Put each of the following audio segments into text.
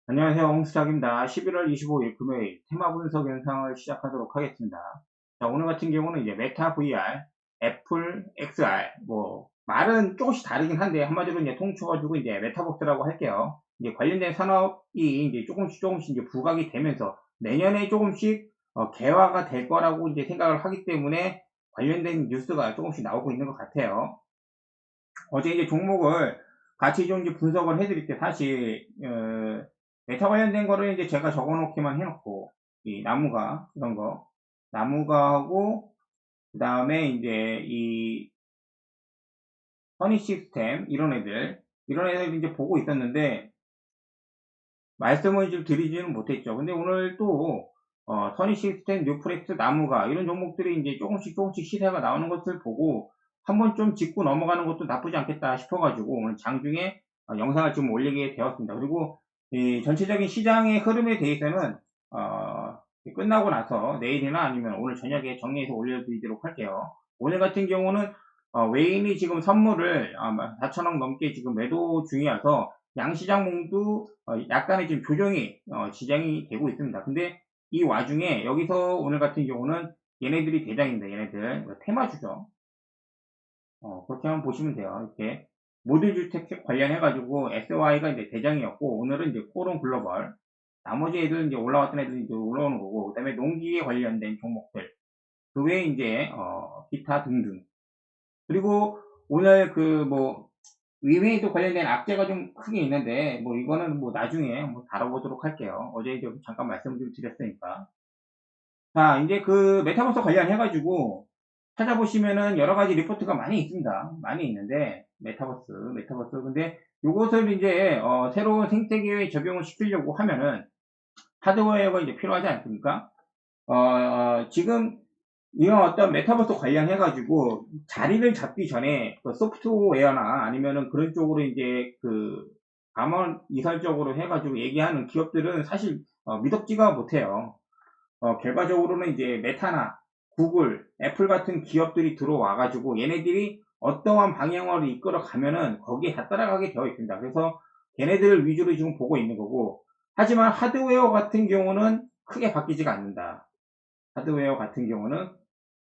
안녕하세요. 홍수작입니다. 11월 25일 금요일 테마 분석 영상을 시작하도록 하겠습니다. 자, 오늘 같은 경우는 이제 메타 VR, 애플 XR, 말은 조금씩 다르긴 한데, 한마디로 이제 통쳐가지고 이제 메타버스라고 할게요. 이제 관련된 산업이 이제 조금씩 이제 부각이 되면서 내년에 조금씩 개화가 될 거라고 이제 생각을 하기 때문에 관련된 뉴스가 조금씩 나오고 있는 것 같아요. 어제 이제 종목을 같이 좀 이제 분석을 해드릴 때 사실 메타 관련된 거를 이제 제가 적어놓기만 해놓고 이 나무가 이런 거 나무가 하고 그 다음에 이제 이 허니 시스템 이런 애들 이제 보고 있었는데 말씀을 좀 드리지는 못했죠. 근데 오늘 또 선희 시스템, 뉴프렉스, 나무가 이런 종목들이 이제 조금씩 시세가 나오는 것을 보고 한번 좀 짚고 넘어가는 것도 나쁘지 않겠다 싶어가지고 오늘 장중에 영상을 좀 올리게 되었습니다. 그리고 이 전체적인 시장의 흐름에 대해서는 어, 끝나고 나서 내일이나 아니면 오늘 저녁에 정리해서 올려드리도록 할게요. 오늘 같은 경우는 외인이 지금 선물을 4천억 넘게 지금 매도 중이어서 양시장 모두 약간의 지금 조정이 진행이 되고 있습니다. 근데 이 와중에 여기서 오늘 같은 경우는 얘네들이 대장입니다. 얘네들 테마주죠. 그렇게 한번 보시면 돼요. 이렇게 모듈 주택 관련해가지고 SY가 이제 대장이었고 오늘은 이제 코론 글로벌 나머지 애들은 이제 올라왔던 애들이 이제 올라오는 거고 그다음에 농기에 관련된 종목들 그 외에 이제 기타 등등 그리고 오늘 위메이드 관련된 악재가 좀 크게 있는데, 이거는 나중에 다뤄보도록 할게요. 어제 좀 잠깐 말씀 좀 드렸으니까. 자, 이제 그 메타버스 관련해가지고 찾아보시면은 여러 가지 리포트가 많이 있습니다. 많이 있는데, 메타버스. 근데 요것을 이제, 새로운 생태계에 적용을 시키려고 하면은 하드웨어가 이제 필요하지 않습니까? 지금 이런 어떤 메타버스 관련해가지고 자리를 잡기 전에 그 소프트웨어나 아니면은 그런 쪽으로 이제 그 감원 이설적으로 해가지고 얘기하는 기업들은 사실 미덥지가 못해요. 결과적으로는 이제 메타나 구글, 애플 같은 기업들이 들어와가지고 얘네들이 어떠한 방향으로 이끌어 가면은 거기에 다 따라가게 되어 있습니다. 그래서 걔네들을 위주로 지금 보고 있는 거고 하지만 하드웨어 같은 경우는 크게 바뀌지가 않는다. 하드웨어 같은 경우는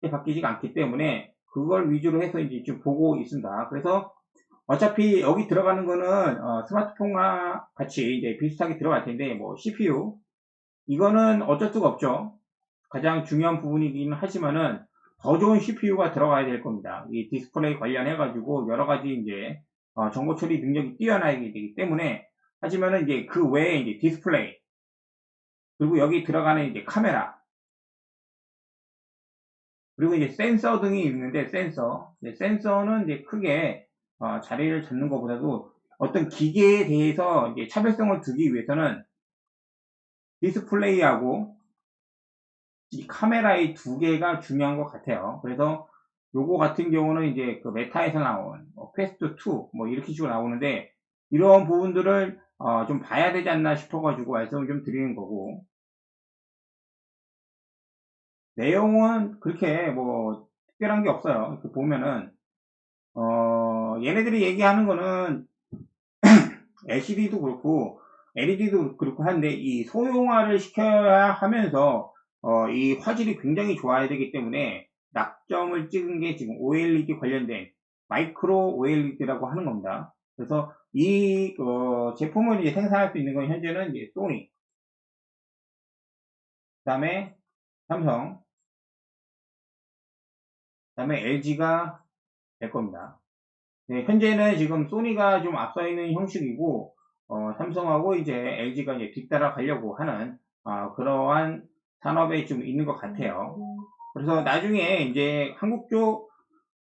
바뀌지가 않기 때문에 그걸 위주로 해서 이제 좀 보고 있습니다. 그래서 어차피 여기 들어가는 거는 스마트폰과 같이 이제 비슷하게 들어갈 텐데 CPU 이거는 어쩔 수가 없죠. 가장 중요한 부분이긴 하지만은 더 좋은 CPU가 들어가야 될 겁니다. 이 디스플레이 관련해 가지고 여러 가지 이제 정보 처리 능력이 뛰어나야 되기 때문에 하지만은 이제 그 외에 이제 디스플레이 그리고 여기 들어가는 이제 카메라 그리고 이제 센서 등이 있는데 센서는 이제 크게 자리를 잡는 것보다도 어떤 기계에 대해서 이제 차별성을 두기 위해서는 디스플레이하고 이 카메라의 두 개가 중요한 것 같아요. 그래서 요거 같은 경우는 이제 그 메타에서 나온 퀘스트 2 이렇게 식으로 나오는데 이런 부분들을 좀 봐야 되지 않나 싶어가지고 말씀을 좀 드리는 거고 내용은 그렇게 특별한 게 없어요. 이렇게 보면은 얘네들이 얘기하는 거는 LCD도 그렇고 LED도 그렇고 한데 이 소형화를 시켜야 하면서 이 화질이 굉장히 좋아야 되기 때문에 낙점을 찍은 게 지금 OLED 관련된 마이크로 OLED라고 하는 겁니다. 그래서 이 제품을 이제 생산할 수 있는 건 현재는 이제 소니, 그다음에 삼성, 그다음에 LG가 될 겁니다. 네, 현재는 지금 소니가 좀 앞서 있는 형식이고, 삼성하고 이제 LG가 이제 뒤따라 가려고 하는, 그러한 산업에 좀 있는 것 같아요. 그래서 나중에 이제 한국 쪽,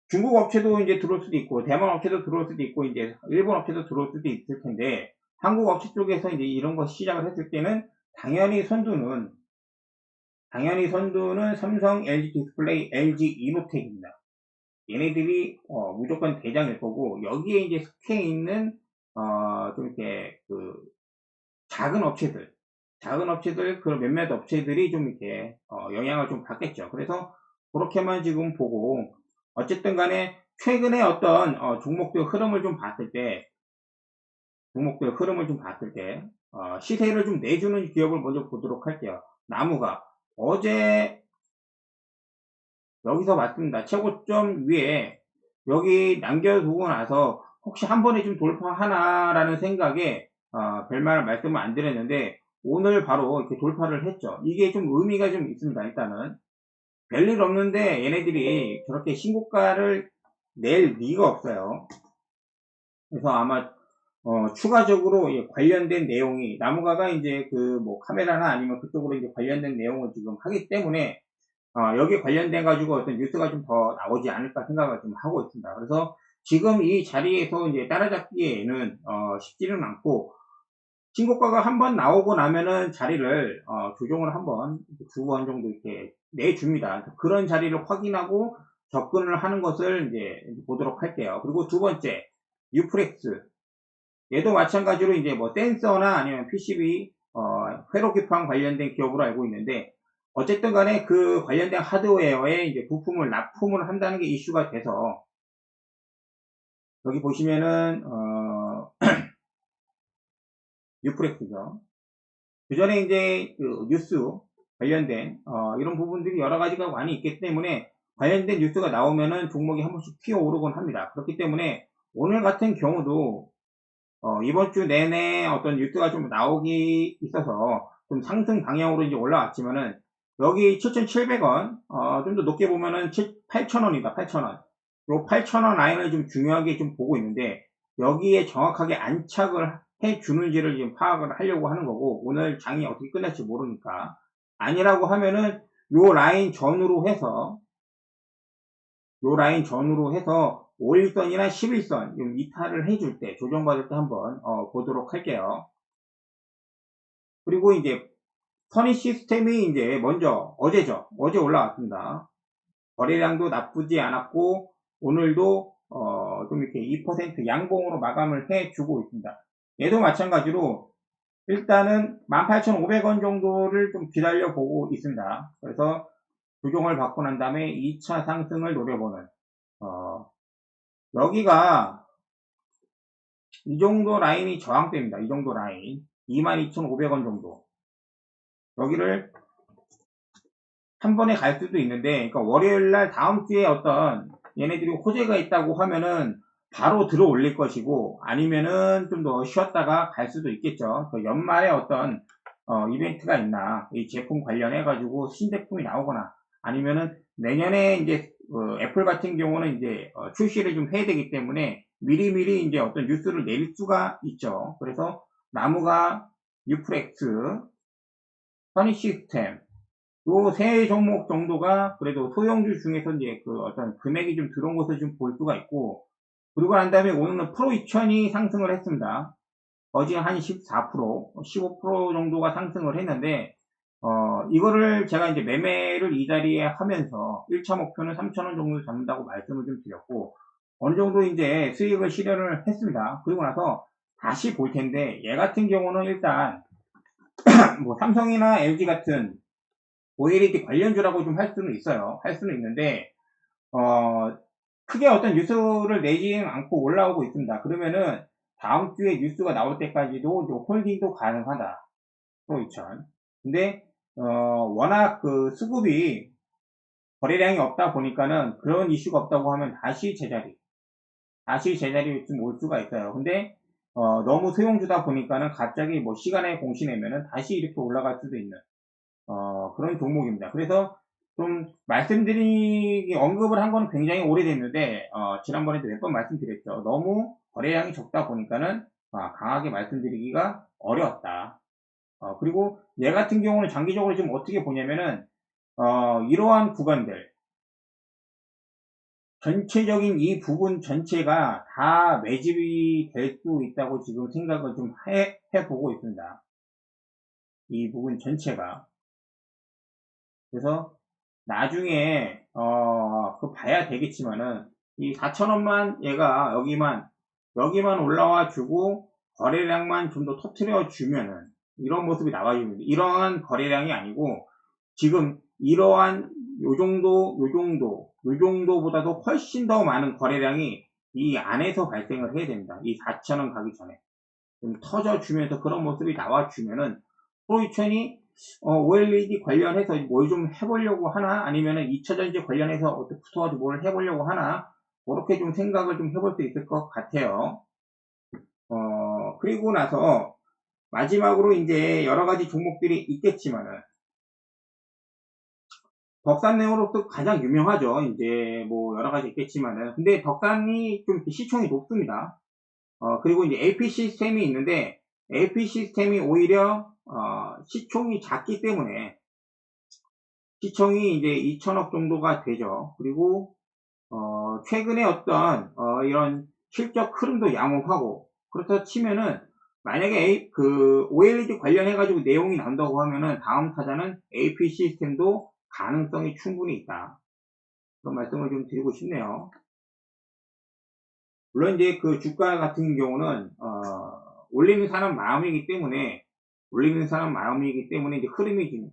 중국 업체도 이제 들어올 수도 있고, 대만 업체도 들어올 수도 있고, 이제 일본 업체도 들어올 수도 있을 텐데, 한국 업체 쪽에서 이제 이런 거 시작을 했을 때는, 당연히 선두는 삼성, LG 디스플레이, LG 이노텍입니다. 얘네들이 무조건 대장일 거고 여기에 이제 속해 있는 좀 이렇게 그 작은 업체들 그 몇몇 업체들이 좀 이렇게 영향을 좀 받겠죠. 그래서 그렇게만 지금 보고 어쨌든 간에 최근에 어떤 종목들 흐름을 좀 봤을 때 종목들 흐름을 좀 봤을 때 시세를 좀 내주는 기업을 먼저 보도록 할게요. 나무가 어제 여기서 맞습니다. 최고점 위에 여기 남겨두고 나서 혹시 한 번에 좀 돌파하나라는 생각에 별말 말씀을 안 드렸는데 오늘 바로 이렇게 돌파를 했죠. 이게 좀 의미가 좀 있습니다. 일단은 별일 없는데 얘네들이 저렇게 신고가를 낼 리가 없어요. 그래서 아마 추가적으로 관련된 내용이 나무가가 이제 그 뭐 카메라나 아니면 그쪽으로 이제 관련된 내용을 지금 하기 때문에 여기 관련돼 가지고 어떤 뉴스가 좀 더 나오지 않을까 생각을 좀 하고 있습니다. 그래서 지금 이 자리에서 이제 따라잡기에는 쉽지는 않고 신고가가 한번 나오고 나면은 자리를 조정을 한번 두 번 정도 이렇게 내줍니다. 그런 자리를 확인하고 접근을 하는 것을 이제 보도록 할게요. 그리고 두 번째 유프렉스 얘도 마찬가지로 이제 뭐 센서나 아니면 PCB 회로 기판 관련된 기업으로 알고 있는데 어쨌든 간에 그 관련된 하드웨어에 이제 부품을 납품을 한다는 게 이슈가 돼서 여기 보시면은 유프렉스죠. 그 전에 이제 그 뉴스 관련된 이런 부분들이 여러 가지가 많이 있기 때문에 관련된 뉴스가 나오면은 종목이 한 번씩 튀어오르곤 합니다. 그렇기 때문에 오늘 같은 경우도 이번 주 내내 어떤 뉴스가 좀 나오기 있어서 좀 상승 방향으로 이제 올라왔지만은 여기 7,700원 좀 더 높게 보면은 8,000원이다. 8,000원. 요 8,000원 라인을 좀 중요하게 좀 보고 있는데 여기에 정확하게 안착을 해 주는지를 지금 파악을 하려고 하는 거고 오늘 장이 어떻게 끝날지 모르니까 아니라고 하면은 요 라인 전후로 해서 5일선이나 11선 좀 이탈을 해줄 때 조정받을 때 한번 보도록 할게요. 그리고 이제 선의 시스템이 이제 먼저 어제죠. 어제 올라왔습니다. 거래량도 나쁘지 않았고 오늘도 좀 이렇게 2% 양봉으로 마감을 해주고 있습니다. 얘도 마찬가지로 일단은 18,500원 정도를 좀 기다려 보고 있습니다. 그래서 조정을 받고 난 다음에 2차 상승을 노려보는 여기가 이 정도 라인이 저항대입니다. 이 정도 라인 22,500원 정도 여기를 한 번에 갈 수도 있는데 그러니까 월요일날 다음 주에 어떤 얘네들이 호재가 있다고 하면은 바로 들어 올릴 것이고 아니면은 좀 더 쉬었다가 갈 수도 있겠죠. 그 연말에 어떤 이벤트가 있나 이 제품 관련해 가지고 신제품이 나오거나 아니면은 내년에 이제 애플 같은 경우는 이제 출시를 좀 해야 되기 때문에 미리미리 이제 어떤 뉴스를 낼 수가 있죠. 그래서 나무가 유프렉스, 선희 시스템 요 세 종목 정도가 그래도 소형주 중에서 이제 그 어떤 금액이 좀 들어온 것을 좀 볼 수가 있고 그러고 난 다음에 오늘은 프로 2000이 상승을 했습니다. 어제 한 14%, 15% 정도가 상승을 했는데 이거를 제가 이제 매매를 이 자리에 하면서 1차 목표는 3,000원 정도 잡는다고 말씀을 좀 드렸고 어느 정도 이제 수익을 실현을 했습니다. 그리고 나서 다시 볼 텐데 얘 같은 경우는 일단 뭐 삼성이나 LG 같은 OLED 관련주라고 좀 할 수는 있어요. 할 수는 있는데 크게 어떤 뉴스를 내지는 않고 올라오고 있습니다. 그러면은 다음 주에 뉴스가 나올 때까지도 이제 홀딩도 가능하다. 프로 2000. 근데 워낙 그 수급이 거래량이 없다 보니까는 그런 이슈가 없다고 하면 다시 제자리 좀 올 수가 있어요. 근데 너무 소형주다 보니까는 갑자기 뭐 시간에 공시내면은 다시 이렇게 올라갈 수도 있는 그런 종목입니다. 그래서 좀 언급을 한 거는 굉장히 오래됐는데, 지난번에도 몇 번 말씀드렸죠. 너무 거래량이 적다 보니까는, 강하게 말씀드리기가 어려웠다. 그리고 얘 같은 경우는 장기적으로 지금 어떻게 보냐면은, 이러한 구간들, 전체적인 이 부분 전체가 다 매집이 될 수 있다고 지금 생각을 좀 해보고 있습니다. 이 부분 전체가. 그래서 나중에 그 봐야 되겠지만은 이 4,000원만 얘가 여기만 올라와 주고 거래량만 좀 더 터트려 주면은 이런 모습이 나와줍니다. 이러한 거래량이 아니고 지금 이러한 요 정도보다도 훨씬 더 많은 거래량이 이 안에서 발생을 해야 됩니다. 이 4,000원 가기 전에. 좀 터져주면서 그런 모습이 나와주면은 프로이천이 OLED 관련해서 뭘 좀 해보려고 하나 아니면은 2차전지 관련해서 어떻게 붙어가지고 뭘 해보려고 하나 그렇게 좀 생각을 좀 해볼 수 있을 것 같아요. 그리고 나서 마지막으로 이제 여러 가지 종목들이 있겠지만은 덕산네오로도 가장 유명하죠. 이제 뭐 여러 가지 있겠지만은 근데 덕산이 좀 시총이 높습니다. 그리고 이제 AP 시스템이 있는데 AP 시스템이 오히려 시총이 작기 때문에 시총이 이제 2천억 정도가 되죠. 그리고 최근에 어떤 이런 실적 흐름도 양호하고 그렇다 치면은 만약에 그 OLED 관련해 가지고 내용이 나온다고 하면은 다음 타자는 AP 시스템도 가능성이 충분히 있다. 그런 말씀을 좀 드리고 싶네요. 물론 이제 그 주가 같은 경우는 올리는 사람 마음이기 때문에 이제 흐름이 좀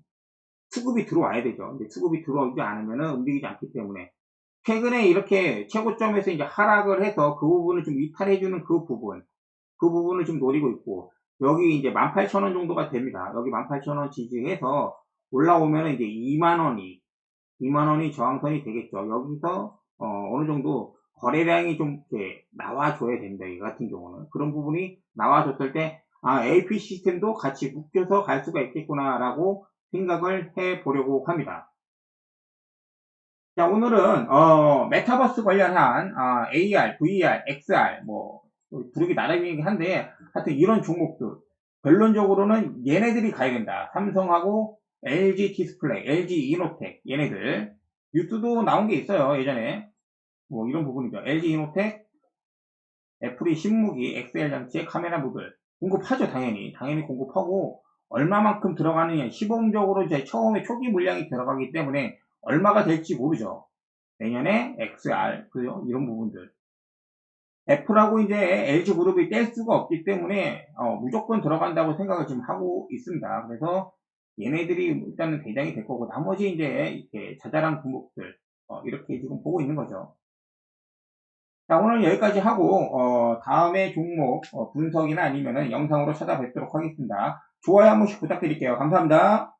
수급이 들어와야 되죠. 근데 수급이 들어오지 않으면은 움직이지 않기 때문에 최근에 이렇게 최고점에서 이제 하락을 해서 그 부분을 좀 이탈해주는 그 부분을 좀 노리고 있고 여기 이제 18,000원 정도가 됩니다. 여기 18,000원 지지해서 올라오면은 이제 2만원이 저항선이 되겠죠. 여기서 어느 정도 거래량이 좀 이렇게 나와줘야 됩니다. 이 같은 경우는 그런 부분이 나와줬을 때 AP 시스템도 같이 묶여서 갈 수가 있겠구나라고 생각을 해 보려고 합니다. 자, 오늘은 메타버스 관련한 AR, VR, XR 뭐 부르기 나름이긴 한데 하여튼 이런 종목들 결론적으로는 얘네들이 가야 된다. 삼성하고 LG 디스플레이, LG 이노텍 얘네들 뉴스도 나온 게 있어요. 예전에 뭐 이런 부분이죠. LG 이노텍 애플이 신무기 XL 장치의 카메라 모듈 공급하죠. 당연히 공급하고 얼마만큼 들어가느냐 시범적으로 이제 처음에 초기 물량이 들어가기 때문에 얼마가 될지 모르죠. 내년에 XR 이런 부분들 애플하고 이제 LG그룹이 뗄 수가 없기 때문에 무조건 들어간다고 생각을 지금 하고 있습니다. 그래서 얘네들이 일단은 대장이 될 거고 나머지 이제 이렇게 자잘한 종목들 이렇게 지금 보고 있는 거죠. 자, 오늘 여기까지 하고 다음에 종목 분석이나 아니면은 영상으로 찾아뵙도록 하겠습니다. 좋아요 한 번씩 부탁드릴게요. 감사합니다.